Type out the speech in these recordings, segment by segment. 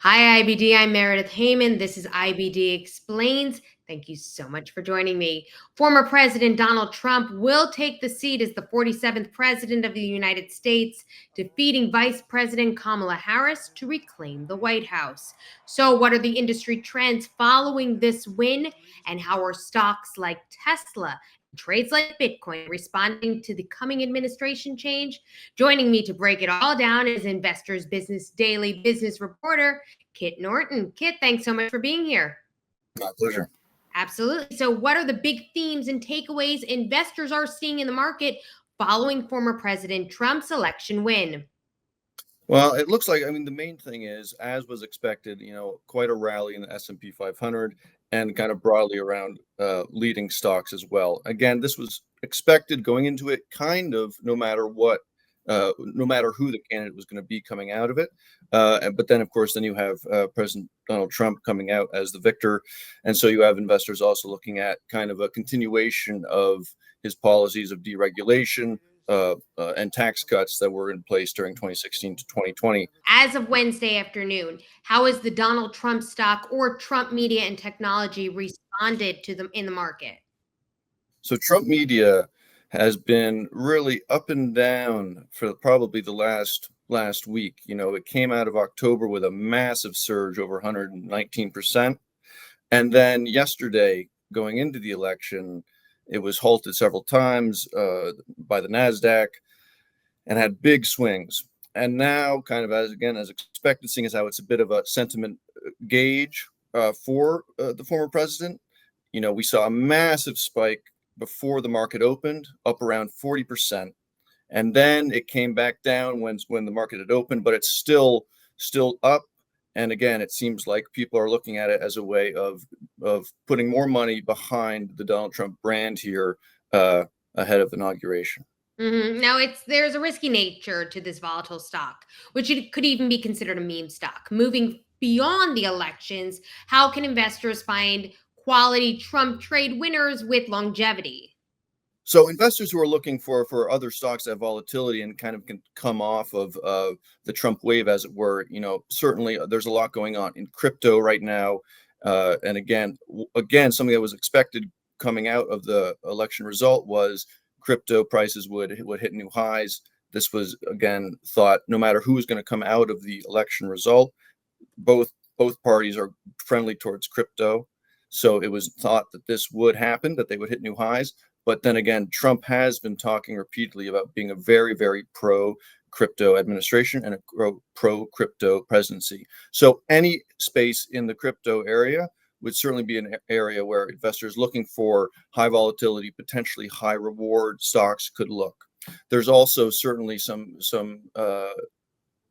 Hi, IBD. I'm Meredith Heyman. This is IBD Explains. Thank you so much for joining me. Former President Donald Trump will take the seat as the 47th President of the United States, defeating Vice President Kamala Harris to reclaim the White House. So, what are the industry trends following this win, and how are stocks like Tesla, trades like Bitcoin responding to the coming administration change? Joining me to break it all down is Investors Business Daily business reporter Kit Norton. Kit, thanks so much for being here. My pleasure. Absolutely. So, what are the big themes and takeaways investors are seeing in the market following former President Trump's election win? Well, it looks like, the main thing is, as was expected, quite a rally in the S&P 500 and kind of broadly around leading stocks as well. Again, this was expected going into it, kind of, no matter what, no matter who the candidate was going to be coming out of it. But then, of course, then you have President Donald Trump coming out as the victor. And so you have investors also looking at kind of a continuation of his policies of deregulation, and tax cuts that were in place during 2016 to 2020. As of Wednesday afternoon, how has the Donald Trump stock or Trump media and technology responded to them in the market? So Trump media has been really up and down for probably the last week. It came out of October with a massive surge over 119%. And then yesterday, going into the election, it was halted several times by the NASDAQ and had big swings. And now, kind of as expected, seeing as how it's a bit of a sentiment gauge for the former president, we saw a massive spike before the market opened, up around 40%. And then it came back down when the market had opened, but it's still up. And again, it seems like people are looking at it as a way of putting more money behind the Donald Trump brand here ahead of inauguration. Now, there's a risky nature to this volatile stock, which it could even be considered a meme stock. Moving beyond the elections, how can investors find quality Trump trade winners with longevity? So investors who are looking for other stocks that have volatility and kind of can come off of the Trump wave, as it were, certainly there's a lot going on in crypto right now. And again, something that was expected coming out of the election result was crypto prices would hit new highs. This was, again, thought no matter who is going to come out of the election result, both parties are friendly towards crypto. So it was thought that this would happen, that they would hit new highs. But then again, Trump has been talking repeatedly about being a very, very pro-crypto administration and a pro-crypto presidency. So any space in the crypto area would certainly be an area where investors looking for high volatility, potentially high reward stocks could look. There's also certainly some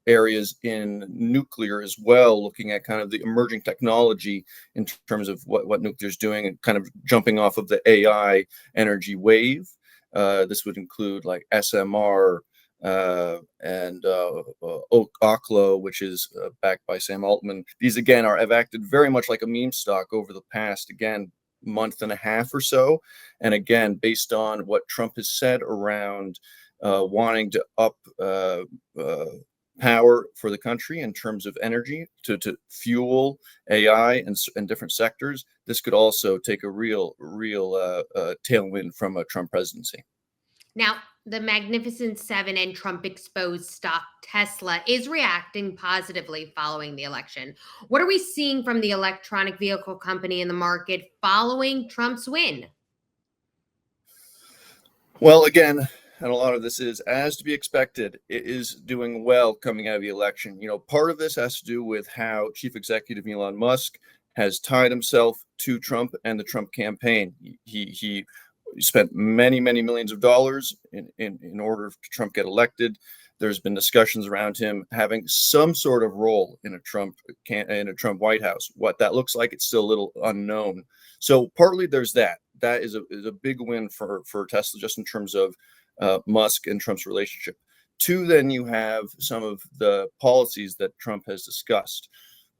areas in nuclear as well, looking at kind of the emerging technology in terms of what nuclear is doing and kind of jumping off of the AI energy wave. This would include like SMR and Oklo, which is backed by Sam Altman. These, again, have acted very much like a meme stock over the past, again, month and a half or so. And again, based on what Trump has said around wanting to up power for the country in terms of energy to fuel AI and different sectors, this could also take a real tailwind from a Trump presidency. Now, the Magnificent Seven and Trump exposed stock Tesla is reacting positively following the election. What are we seeing from the electronic vehicle company in the market following Trump's win? Well, again, and a lot of this is as to be expected, it is doing well coming out of the election. Part of this has to do with how Chief Executive Elon Musk has tied himself to Trump and the Trump campaign. He spent many millions of dollars in order for Trump get elected. There's been discussions around him having some sort of role in a Trump White House. What that looks like, it's still a little unknown. So partly there's that. That is a big win for Tesla, just in terms of Musk and Trump's relationship. Two, then you have some of the policies that Trump has discussed,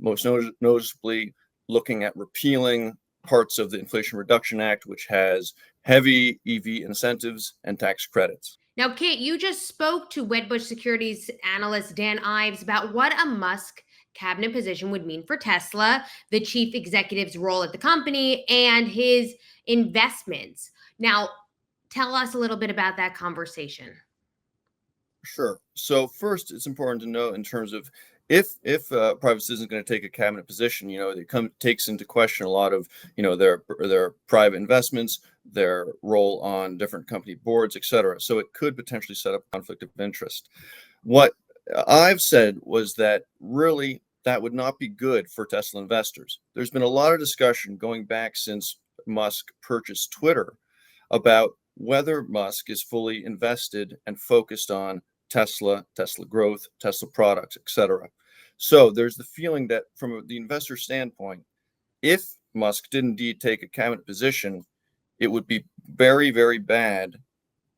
most noticeably looking at repealing parts of the Inflation Reduction Act, which has heavy EV incentives and tax credits. Now, Kate, you just spoke to Wedbush Securities analyst Dan Ives about what a Musk cabinet position would mean for Tesla, the chief executive's role at the company, and his investments. Now, tell us a little bit about that conversation. Sure. So first, it's important to know in terms of if private citizen is going to take a cabinet position, it takes into question a lot of their private investments, their role on different company boards, etc. So it could potentially set up conflict of interest. What I've said was that really that would not be good for Tesla investors. There's been a lot of discussion going back since Musk purchased Twitter about whether Musk is fully invested and focused on Tesla, Tesla growth, Tesla products, etc. So there's the feeling that from the investor standpoint, if Musk did indeed take a cabinet position, it would be very, very bad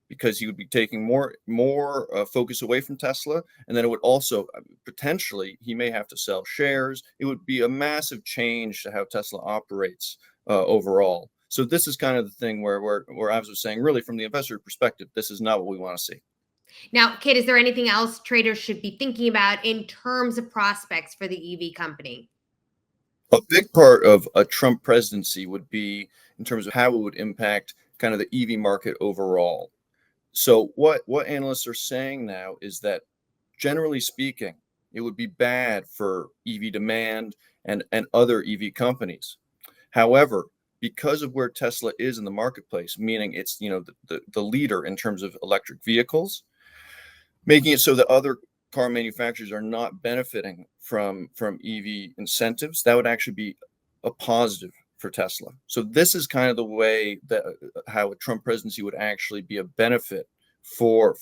because he would be taking more focus away from Tesla, and then it would also potentially he may have to sell shares. It would be a massive change to how Tesla operates overall. So this is kind of the thing where I was saying, really from the investor perspective, this is not what we want to see. Now, Kit, is there anything else traders should be thinking about in terms of prospects for the EV company? A big part of a Trump presidency would be in terms of how it would impact kind of the EV market overall. So what analysts are saying now is that generally speaking, it would be bad for EV demand and other EV companies. However, because of where Tesla is in the marketplace, meaning it's the leader in terms of electric vehicles, making it so that other car manufacturers are not benefiting from EV incentives, that would actually be a positive for Tesla. So this is kind of the way that how a Trump presidency would actually be a benefit for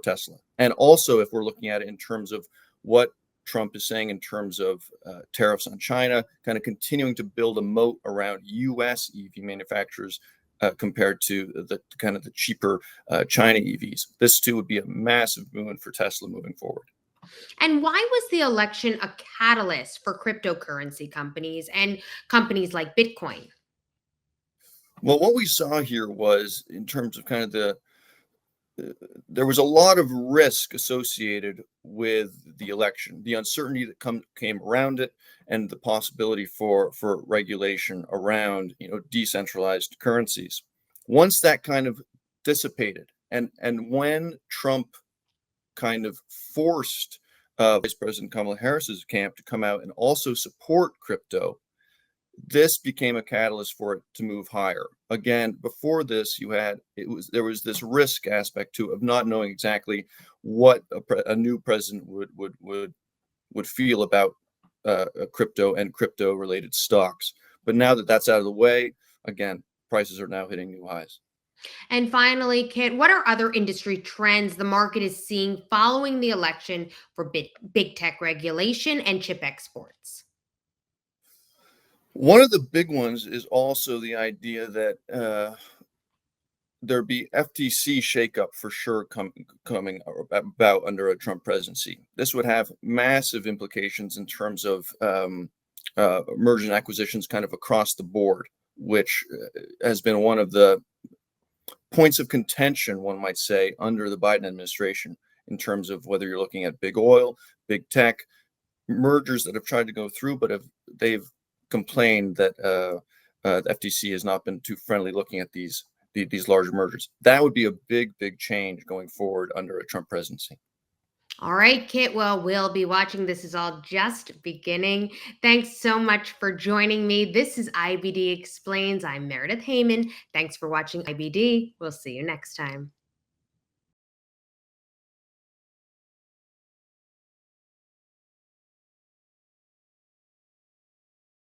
Tesla. And also, if we're looking at it in terms of what Trump is saying in terms of tariffs on China, kind of continuing to build a moat around U.S. EV manufacturers compared to the kind of the cheaper China EVs. This too would be a massive boon for Tesla moving forward. And why was the election a catalyst for cryptocurrency companies and companies like Bitcoin? Well, what we saw here was in terms of kind of there was a lot of risk associated with the election, the uncertainty that came around it, and the possibility for regulation around decentralized currencies. Once that kind of dissipated, and when Trump kind of forced Vice President Kamala Harris's camp to come out and also support crypto, this became a catalyst for it to move higher. Again, before this, there was this risk aspect to it of not knowing exactly what a new president would feel about crypto and crypto related stocks. But now that that's out of the way, again, prices are now hitting new highs. And finally, Kit, what are other industry trends the market is seeing following the election for big tech regulation and chip exports? One of the big ones is also the idea that there be FTC shakeup for sure coming about under a Trump presidency. This would have massive implications in terms of merger and acquisitions kind of across the board, which has been one of the points of contention, one might say, under the Biden administration in terms of whether you're looking at big oil, big tech, mergers that have tried to go through, but they've complained that the FTC has not been too friendly looking at these larger mergers. That would be a big change going forward under a Trump presidency. All right, Kit. Well, we'll be watching. This is all just beginning. Thanks so much for joining me. This is IBD Explains. I'm Meredith Heyman. Thanks for watching IBD. We'll see you next time.